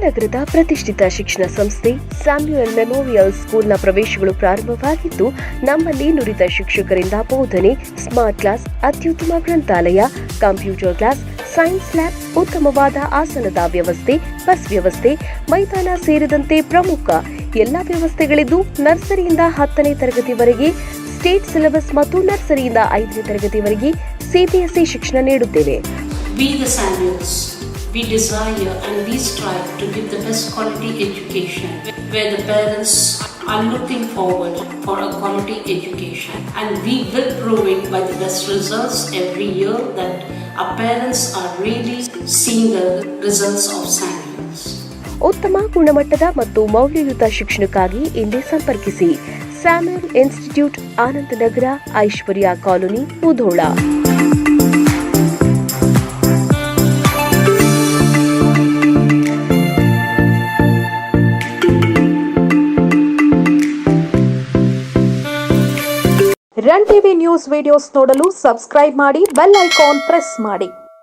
ನಗರದ ಪ್ರತಿಷ್ಠಿತ ಶಿಕ್ಷಣ ಸಂಸ್ಥೆ ಸ್ಯಾಮ್ಯುಯಲ್ ಮೆಮೋರಿಯಲ್ ಸ್ಕೂಲ್ನ ಪ್ರವೇಶಗಳು ಪ್ರಾರಂಭವಾಗಿದ್ದು, ನಮ್ಮಲ್ಲಿ ನುರಿತ ಶಿಕ್ಷಕರಿಂದ ಬೋಧನೆ, ಸ್ಮಾರ್ಟ್ ಕ್ಲಾಸ್, ಅತ್ಯುತ್ತಮ ಗ್ರಂಥಾಲಯ, ಕಂಪ್ಯೂಟರ್ ಕ್ಲಾಸ್, ಸೈನ್ಸ್ ಲ್ಯಾಬ್, ಉತ್ತಮವಾದ ಆಸನದ ವ್ಯವಸ್ಥೆ, ಬಸ್ ವ್ಯವಸ್ಥೆ, ಮೈದಾನ ಸೇರಿದಂತೆ ಪ್ರಮುಖ ಎಲ್ಲಾ ವ್ಯವಸ್ಥೆಗಳಿದ್ದು, ನರ್ಸರಿಯಿಂದ 10ನೇ ತರಗತಿವರೆಗೆ ಸ್ಟೇಟ್ ಸಿಲೆಬಸ್ ಮತ್ತು ನರ್ಸರಿಯಿಂದ 5ನೇ ತರಗತಿವರೆಗೆ ಸಿಬಿಎಸ್ಇ ಶಿಕ್ಷಣ ನೀಡುತ್ತೇವೆ. We the Samuels, we desire and we strive to give the best quality education where the parents are looking forward for a quality education, and we will prove it by the best results every year that our parents are really seeing the results of Samuels. ಉತ್ತಮ ಗುಣಮಟ್ಟದ ಮತ್ತು ಮೌಲ್ಯಯುತ ಶಿಕ್ಷಣಕ್ಕಾಗಿ ಇಂದೇ ಸಂಪರ್ಕಿಸಿ. Samuel institute, Anandnagar, Aishwarya colony, Mudhol. Run TV news videos ನೋಡಲು subscribe ಮಾಡಿ, bell icon press ಮಾಡಿ.